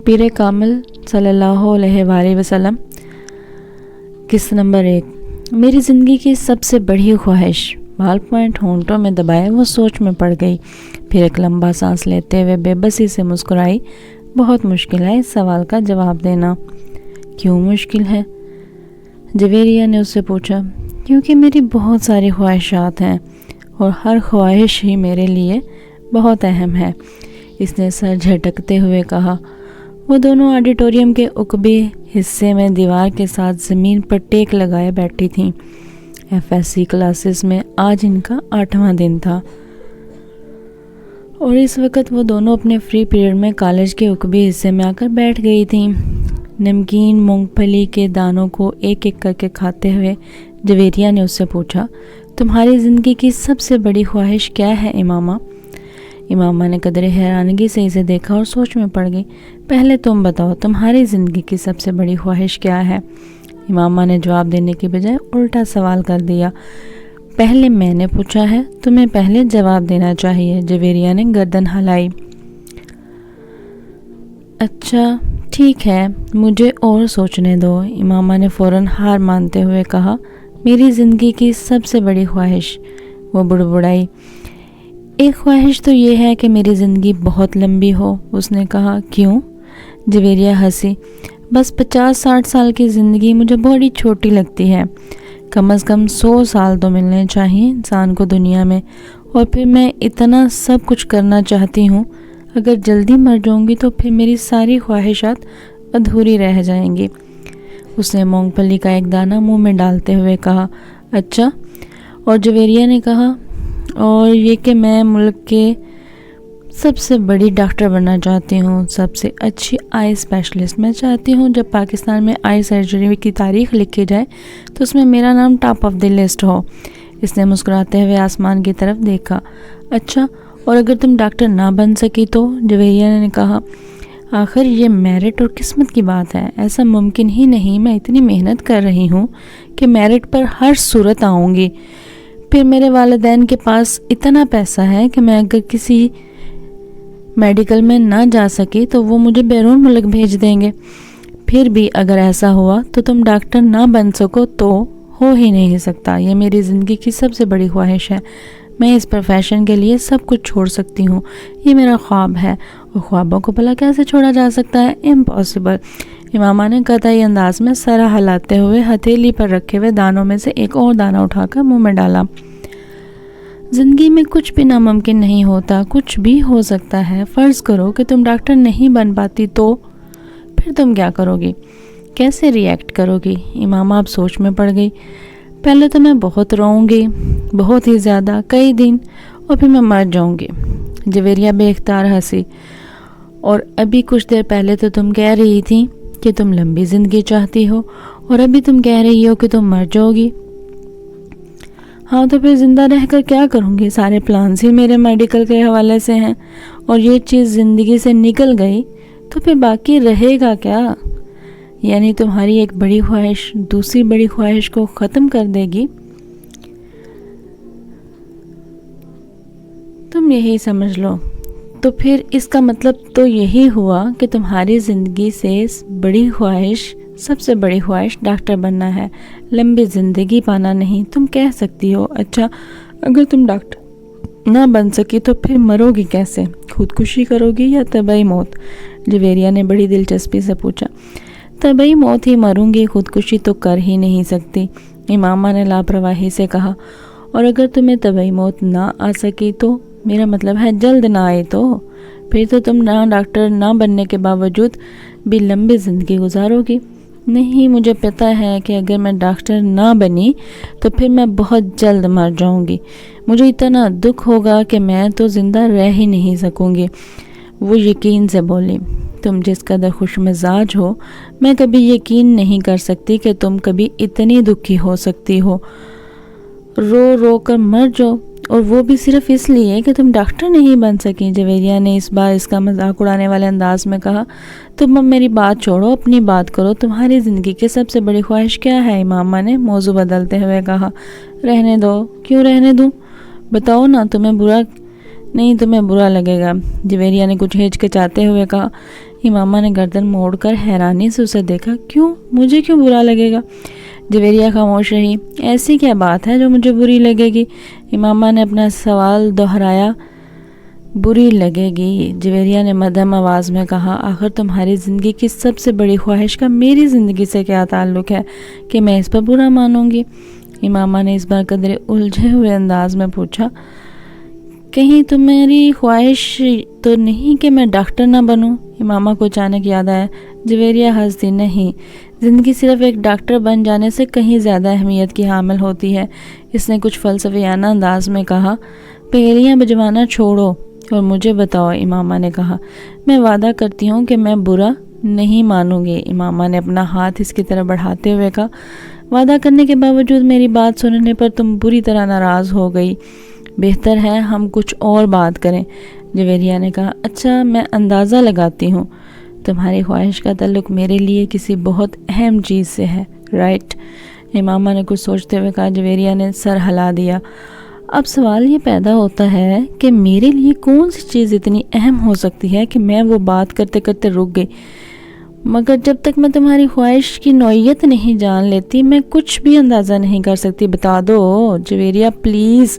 پیر کامل صلی اللہ علیہ وآلہ وسلم۔ قصہ نمبر 1۔ میری زندگی کی سب سے بڑی خواہش۔ بال پوائنٹ ہونٹوں میں دبائے وہ سوچ میں پڑ گئی، پھر ایک لمبا سانس لیتے ہوئے بے بسی سے مسکرائی۔ بہت مشکل ہے اس سوال کا جواب دینا۔ کیوں مشکل ہے؟ جویریہ نے اس سے پوچھا۔ کیونکہ میری بہت ساری خواہشات ہیں اور ہر خواہش ہی میرے لیے بہت اہم ہے، اس نے سر جھٹکتے ہوئے کہا۔ وہ دونوں آڈیٹوریم کے عقبی حصے میں دیوار کے ساتھ زمین پر ٹیک لگائے بیٹھی تھیں۔ FSC کلاسز میں آج ان کا 8واں دن تھا اور اس وقت وہ دونوں اپنے فری پیریڈ میں کالج کے عقبی حصے میں آ کر بیٹھ گئی تھیں۔ نمکین مونگ پھلی کے دانوں کو ایک ایک کر کے کھاتے ہوئے جویریہ نے اس سے پوچھا، تمہاری زندگی کی سب سے بڑی خواہش کیا ہے امامہ؟ امامہ نے قدرے حیرانگی سے اسے دیکھا اور سوچ میں پڑ گئی۔ پہلے تم بتاؤ تمہاری زندگی کی سب سے بڑی خواہش کیا ہے؟ امامہ نے جواب دینے کی بجائے الٹا سوال کر دیا۔ پہلے میں نے پوچھا ہے، تمہیں پہلے جواب دینا چاہیے۔ جویریہ نے گردن ہلائی۔ اچھا ٹھیک ہے، مجھے اور سوچنے دو، امامہ نے فوراً ہار مانتے ہوئے کہا۔ میری زندگی کی سب سے بڑی خواہش، وہ بڑبڑائی۔ ایک خواہش تو یہ ہے کہ میری زندگی بہت لمبی ہو، اس نے کہا۔ کیوں؟ جویریہ ہنسی۔ بس 50-60 سال کی زندگی مجھے بڑی چھوٹی لگتی ہے۔ کم از کم 100 سال تو ملنے چاہیے انسان کو دنیا میں، اور پھر میں اتنا سب کچھ کرنا چاہتی ہوں۔ اگر جلدی مر جاؤں گی تو پھر میری ساری خواہشات ادھوری رہ جائیں گی۔ اس نے مونگ پھلی کا ایک دانہ منہ میں ڈالتے ہوئے کہا۔ اچھا؟ اور جویریہ نے کہا، اور یہ کہ میں ملک کے سب سے بڑی ڈاکٹر بننا چاہتی ہوں، سب سے اچھی آئی اسپیشلسٹ۔ میں چاہتی ہوں جب پاکستان میں آئی سرجری کی تاریخ لکھی جائے تو اس میں میرا نام ٹاپ آف دی لسٹ ہو۔ اس نے مسکراتے ہوئے آسمان کی طرف دیکھا۔ اچھا، اور اگر تم ڈاکٹر نہ بن سکی تو؟ جویریہ نے کہا۔ آخر یہ میرٹ اور قسمت کی بات ہے، ایسا ممکن ہی نہیں۔ میں اتنی محنت کر رہی ہوں کہ میرٹ پر ہر صورت آؤں گی۔ پھر میرے والدین کے پاس اتنا پیسہ ہے کہ میں اگر کسی میڈیکل میں نہ جا سکی تو وہ مجھے بیرون ملک بھیج دیں گے۔ پھر بھی اگر ایسا ہوا تو تم ڈاکٹر نہ بن سکو تو ہو ہی نہیں سکتا۔ یہ میری زندگی کی سب سے بڑی خواہش ہے۔ میں اس پروفیشن کے لیے سب کچھ چھوڑ سکتی ہوں، یہ میرا خواب ہے، اور خوابوں کو بھلا کیسے چھوڑا جا سکتا ہے؟ امپاسبل۔ امامہ نے قطعی انداز میں سر ہلاتے ہوئے ہتھیلی پر رکھے ہوئے دانوں میں سے ایک اور دانہ اٹھا کر منہ میں ڈالا۔ زندگی میں کچھ بھی ناممکن نہیں ہوتا، کچھ بھی ہو سکتا ہے۔ فرض کرو کہ تم ڈاکٹر نہیں بن پاتی تو پھر تم کیا کرو گی؟ کیسے ری ایکٹ کرو گی؟ امامہ اب سوچ میں پڑ گئی۔ پہلے تو میں بہت روؤں گی، بہت ہی زیادہ، کئی دن، اور پھر میں مر جاؤں گی۔ جویریہ بے اختیار ہنسی۔ اور ابھی کچھ دیر پہلے تو تم کہہ رہی تھی کہ تم لمبی زندگی چاہتی ہو، اور ابھی تم کہہ رہی ہو کہ تم مر جاؤ گی۔ ہاں تو پھر زندہ رہ کر کیا کروں گی؟ سارے پلانز ہی میرے میڈیکل کے حوالے سے ہیں، اور یہ چیز زندگی سے نکل گئی تو پھر باقی رہے گا کیا؟ یعنی تمہاری ایک بڑی خواہش دوسری بڑی خواہش کو ختم کر دے گی؟ تم یہی سمجھ لو۔ تو پھر اس کا مطلب تو یہی ہوا کہ تمہاری زندگی سے بڑی خواہش، سب سے بڑی خواہش ڈاکٹر بننا ہے، لمبی زندگی پانا نہیں۔ تم کہہ سکتی ہو، اچھا اگر تم ڈاکٹر نہ بن سکی تو پھر مرو گی کیسے؟ خودکشی کرو گی یا طبعی موت؟ جویریہ نے بڑی دلچسپی سے پوچھا۔ طبعی موت ہی مروں گی، خودکشی تو کر ہی نہیں سکتی، امامہ نے لاپرواہی سے کہا۔ اور اگر تمہیں طبعی موت نہ آ سکی تو؟ میرا مطلب ہے جلد نہ آئی تو؟ پھر تو تم نہ ڈاکٹر نہ بننے کے باوجود بھی لمبی زندگی گزارو گی۔ نہیں، مجھے پتہ ہے کہ اگر میں ڈاکٹر نہ بنی تو پھر میں بہت جلد مر جاؤں گی، مجھے اتنا دکھ ہوگا کہ میں تو زندہ رہ ہی نہیں سکوں گی۔ وہ یقین سے بولی۔ تم جس قدر خوش مزاج ہو، میں کبھی یقین نہیں کر سکتی کہ تم کبھی اتنی دکھی ہو سکتی ہو۔ رو رو کر مر جاؤ، اور وہ بھی صرف اس لیے کہ تم ڈاکٹر نہیں بن سکی۔ جویریہ نے اس بار اس کا مذاق اڑانے والے انداز میں کہا۔ تم اب میری بات چھوڑو، اپنی بات کرو۔ تمہاری زندگی کی سب سے بڑی خواہش کیا ہے؟ امامہ نے موضوع بدلتے ہوئے کہا۔ رہنے دو۔ کیوں رہنے دوں؟ بتاؤ نا، تمہیں برا نہیں تمہیں برا لگے گا، جویریہ نے کچھ ہچکچاتے ہوئے کہا۔ امامہ نے گردن موڑ کر حیرانی سے اسے دیکھا۔ کیوں؟ مجھے کیوں برا لگے گا؟ جویریہ خاموش رہی۔ ایسی کیا بات ہے جو مجھے بری لگے گی؟ امامہ نے اپنا سوال دہرایا۔ بری لگے گی، جویریہ نے مدھم آواز میں کہا۔ آخر تمہاری زندگی کی سب سے بڑی خواہش کا میری زندگی سے کیا تعلق ہے کہ میں اس پر برا مانوں گی؟ امامہ نے اس بار قدرے الجھے ہوئے انداز میں پوچھا۔ کہیں تمہاری خواہش تو نہیں کہ میں ڈاکٹر نہ بنوں؟ امامہ کو اچانک یاد آیا۔ جویریہ ہنس دی۔ نہیں، زندگی صرف ایک ڈاکٹر بن جانے سے کہیں زیادہ اہمیت کی حامل ہوتی ہے، اس نے کچھ فلسفیانہ انداز میں کہا۔ پہیلیاں بجوانا چھوڑو اور مجھے بتاؤ، امامہ نے کہا۔ میں وعدہ کرتی ہوں کہ میں برا نہیں مانوں گی، امامہ نے اپنا ہاتھ اس کی طرف بڑھاتے ہوئے کہا۔ وعدہ کرنے کے باوجود میری بات سننے پر تم بری طرح ناراض ہو گئی۔ بہتر ہے ہم کچھ اور بات کریں، جویریہ نے کہا۔ اچھا، میں اندازہ لگاتی ہوں تمہاری خواہش کا تعلق میرے لیے کسی بہت اہم چیز سے ہے، رائٹ؟ امامہ نے کچھ سوچتے ہوئے کہا۔ جویریہ نے سر ہلا دیا۔ اب سوال یہ پیدا ہوتا ہے کہ میرے لیے کون سی چیز اتنی اہم ہو سکتی ہے کہ میں وہ بات کرتے کرتے رک گئی، مگر جب تک میں تمہاری خواہش کی نوعیت نہیں جان لیتی میں کچھ بھی اندازہ نہیں کر سکتی۔ بتا دو جویریہ پلیز،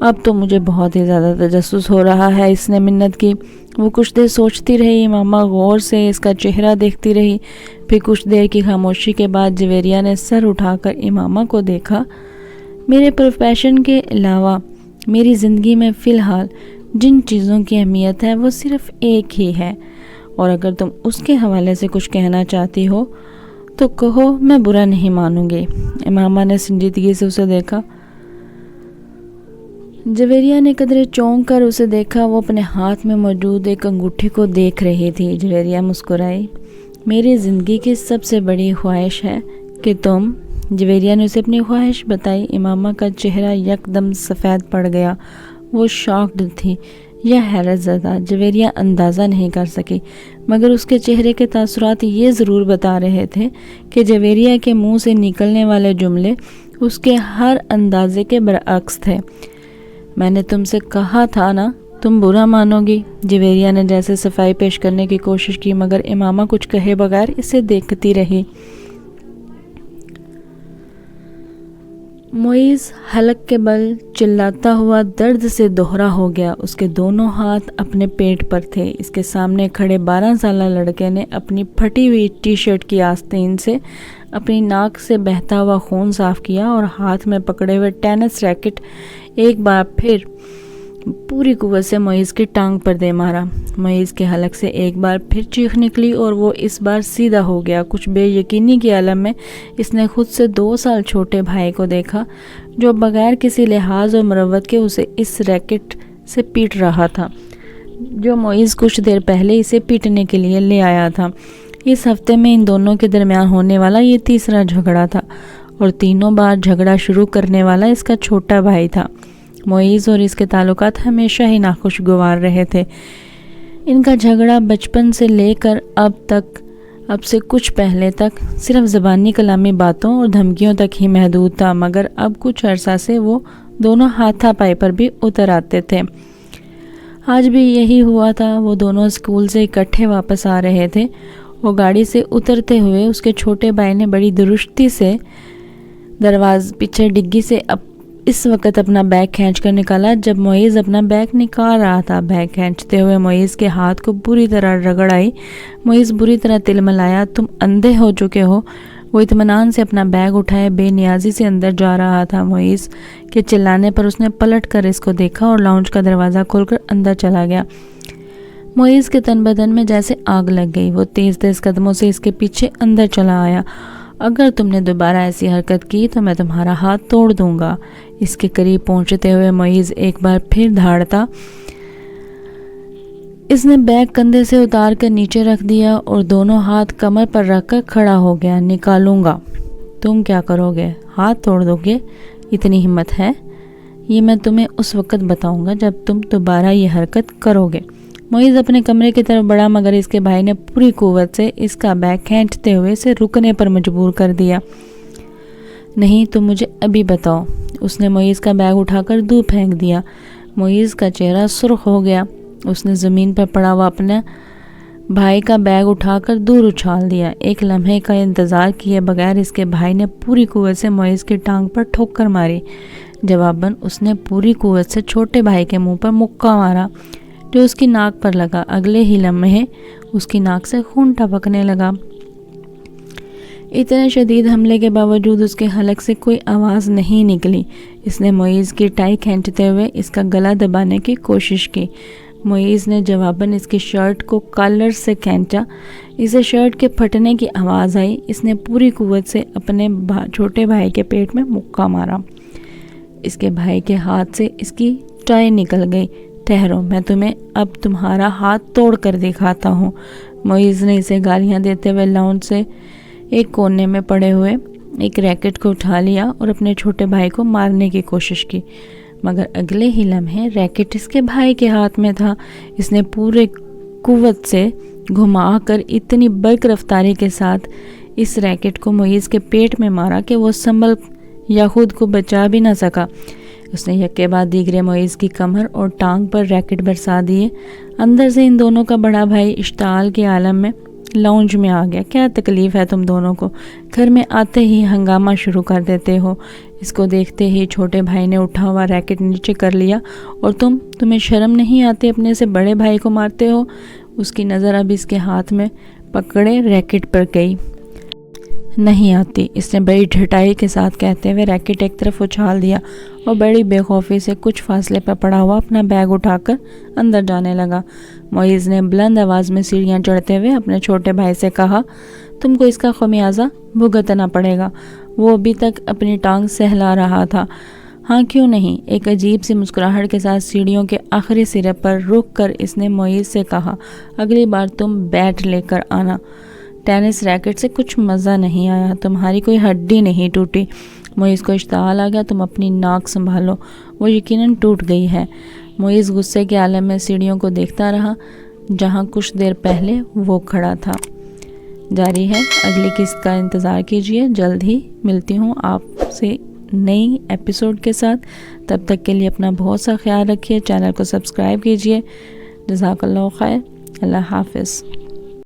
اب تو مجھے بہت ہی زیادہ تجسس ہو رہا ہے، اس نے منت کی۔ وہ کچھ دیر سوچتی رہی، امامہ غور سے اس کا چہرہ دیکھتی رہی، پھر کچھ دیر کی خاموشی کے بعد جویریہ نے سر اٹھا کر امامہ کو دیکھا۔ میرے پروفیشن کے علاوہ میری زندگی میں فی الحال جن چیزوں کی اہمیت ہے وہ صرف ایک ہی ہے، اور اگر تم اس کے حوالے سے کچھ کہنا چاہتی ہو تو کہو، میں برا نہیں مانوں گی۔ امامہ نے سنجیدگی سے اسے دیکھا۔ جویریہ نے قدرے چونک کر اسے دیکھا، وہ اپنے ہاتھ میں موجود ایک انگوٹھی کو دیکھ رہی تھی۔ جویریہ مسکرائی۔ میری زندگی کی سب سے بڑی خواہش ہے کہ تم، جویریہ نے اسے اپنی خواہش بتائی۔ امامہ کا چہرہ یکدم سفید پڑ گیا، وہ شاکڈ تھی یا حیرت زدہ، جویریہ اندازہ نہیں کر سکی، مگر اس کے چہرے کے تاثرات یہ ضرور بتا رہے تھے کہ جویریہ کے منہ سے نکلنے والے جملے اس کے ہر اندازے کے برعکس تھے۔ میں نے تم سے کہا تھا نا تم برا مانو گی، جویریہ نے جیسے صفائی پیش کرنے کی کوشش کی، مگر امامہ کچھ کہے بغیر اسے دیکھتی رہی۔ معیز حلق کے بل چلاتا ہوا درد سے دوہرا ہو گیا، اس کے دونوں ہاتھ اپنے پیٹ پر تھے۔ اس کے سامنے کھڑے 12 سالہ لڑکے نے اپنی پھٹی ہوئی ٹی شرٹ کی آستین سے اپنی ناک سے بہتا ہوا خون صاف کیا اور ہاتھ میں پکڑے ہوئے ٹینس ریکٹ ایک بار پھر پوری قوت سے معیز کی ٹانگ پر دے مارا۔ معیز کے حلق سے ایک بار پھر چیخ نکلی اور وہ اس بار سیدھا ہو گیا۔ کچھ بے یقینی کے عالم میں اس نے خود سے 2 سال چھوٹے بھائی کو دیکھا جو بغیر کسی لحاظ اور مروت کے اسے اس ریکٹ سے پیٹ رہا تھا جو معیز کچھ دیر پہلے اسے پیٹنے کے لیے لے آیا تھا۔ اس ہفتے میں ان دونوں کے درمیان ہونے والا یہ تیسرا جھگڑا تھا، اور تینوں بار جھگڑا شروع کرنے والا اس کا چھوٹا بھائی تھا۔ معیز اور اس کے تعلقات ہمیشہ ہی ناخوشگوار رہے تھے۔ ان کا جھگڑا بچپن سے لے کر اب سے کچھ پہلے تک صرف زبانی کلامی باتوں اور دھمکیوں تک ہی محدود تھا، مگر اب کچھ عرصہ سے وہ دونوں ہاتھا پائی پر بھی اتر آتے تھے۔ آج بھی یہی ہوا تھا۔ وہ دونوں اسکول سے اکٹھے واپس آ رہے تھے۔ وہ گاڑی سے اترتے ہوئے اس کے چھوٹے بھائی نے بڑی درستی سے پیچھے ڈگی سے اس وقت اپنا بیگ کھینچ کر نکالا جب معیز اپنا بیگ نکال رہا تھا۔ بیگ کھینچتے ہوئے معیز کے ہاتھ کو بری طرح رگڑ آئی۔ معیز بری طرح تلملایا۔ تم اندھے ہو چکے ہو۔ وہ اطمینان سے اپنا بیگ اٹھائے بے نیازی سے اندر جا رہا تھا۔ معیز کے چلانے پر اس نے پلٹ کر اس کو دیکھا اور لاؤنج کا دروازہ کھول کر اندر چلا گیا۔ معیز کے تن بدن میں جیسے آگ لگ گئی۔ وہ تیز تیز قدموں سے اس کے پیچھے اندر چلا آیا۔ اگر تم نے دوبارہ ایسی حرکت کی تو میں تمہارا ہاتھ توڑ دوں گا۔ اس کے قریب پہنچتے ہوئے معیز ایک بار پھر دھاڑتا۔ اس نے بیگ کندھے سے اتار کر نیچے رکھ دیا اور دونوں ہاتھ کمر پر رکھ کر کھڑا ہو گیا۔ نکالوں گا۔ تم کیا کرو گے؟ ہاتھ توڑ دو گے؟ اتنی ہمت ہے؟ یہ میں تمہیں اس وقت بتاؤں گا جب تم دوبارہ یہ حرکت کرو گے۔ معیز اپنے کمرے کی طرف بڑھا، مگر اس کے بھائی نے پوری قوت سے اس کا بیگ کھینچتے ہوئے اسے رکنے پر مجبور کر دیا۔ نہیں، تم مجھے ابھی بتاؤ۔ اس نے معیز کا بیگ اٹھا کر دور پھینک دیا۔ معیز کا چہرہ سرخ ہو گیا. اس نے زمین پر پڑا ہوا اپنے بھائی کا بیگ اٹھا کر دور اچھال دیا. ایک لمحے کا انتظار کیے بغیر اس کے بھائی نے پوری قوت سے معیز کی ٹانگ پر ٹھوکر ماری. جواباً اس نے پوری قوت سے چھوٹے بھائی کے منہ پر مکہ مارا جو اس کی ناک پر لگا. اگلے ہی لمحے اس کی ناک سے خون ٹپکنے لگا. اتنے شدید حملے کے باوجود اس کے حلق سے کوئی آواز نہیں نکلی. اس نے معیز کی ٹائی کھینچتے ہوئے اس کا گلا دبانے کی کوشش کی. معیز نے جواباً اس کی شرٹ کو کالر سے کھینچا. اسے شرٹ کے پھٹنے کی آواز آئی. اس نے پوری قوت سے اپنے چھوٹے بھائی کے پیٹ میں مکہ مارا. اس کے بھائی کے ہاتھ سے اس کی ٹائی نکل گئی. ٹھہرو، میں تمہیں اب تمہارا ہاتھ توڑ کر دکھاتا ہوں. معیز نے اسے گالیاں دیتے ہوئے لاؤنج سے ایک کونے میں پڑے ہوئے ایک ریکٹ کو اٹھا لیا اور اپنے چھوٹے بھائی کو مارنے کی کوشش کی، مگر اگلے ہی لمحے ریکٹ اس کے بھائی کے ہاتھ میں تھا. اس نے پورے قوت سے گھما کر اتنی برق رفتاری کے ساتھ اس ریکٹ کو معیز کے پیٹ میں مارا کہ وہ سنبھل یا خود کو بچا بھی نہ سکا. اس نے یکے بعد دیگرے معیز کی کمر اور ٹانگ پر ریکٹ برسا دیے. اندر سے ان دونوں کا بڑا بھائی اشتعال کے عالم میں لاؤنج میں آ گیا. کیا تکلیف ہے تم دونوں کو؟ گھر میں آتے ہی ہنگامہ شروع کر دیتے ہو. اس کو دیکھتے ہی چھوٹے بھائی نے اٹھا ہوا ریکٹ نیچے کر لیا. اور تمہیں شرم نہیں آتی؟ اپنے سے بڑے بھائی کو مارتے ہو. اس کی نظر اب اس کے ہاتھ میں پکڑے ریکٹ پر گئی. نہیں آتی، اس نے بڑی ڈھٹائی کے ساتھ کہتے ہوئے ریکٹ ایک طرف اچھال دیا اور بڑی بے خوفی سے کچھ فاصلے پر پڑا ہوا اپنا بیگ اٹھا کر اندر جانے لگا. معیز نے بلند آواز میں سیڑھیاں چڑھتے ہوئے اپنے چھوٹے بھائی سے کہا، تم کو اس کا خمیازہ بھگتنا پڑے گا. وہ ابھی تک اپنی ٹانگ سہلا رہا تھا. ہاں کیوں نہیں؟ ایک عجیب سی مسکراہٹ کے ساتھ سیڑھیوں کے آخری سرے پر رک کر اس نے معیز سے کہا، اگلی بار تم بیٹ لے کر آنا. ٹینس ریکٹ سے کچھ مزہ نہیں آیا، تمہاری کوئی ہڈی نہیں ٹوٹی. معیز کو اشتعال آ گیا. تم اپنی ناک سنبھالو، وہ یقیناً ٹوٹ گئی ہے. معیز غصے کے عالم میں سیڑھیوں کو دیکھتا رہا جہاں کچھ دیر پہلے وہ کھڑا تھا. جاری ہے، اگلی قسط کا انتظار کیجیے. جلد ہی ملتی ہوں آپ سے نئی ایپیسوڈ کے ساتھ. تب تک کے لیے اپنا بہت سا خیال رکھیے. چینل کو سبسکرائب کیجیے. جزاک اللہ خیر. اللہ حافظ.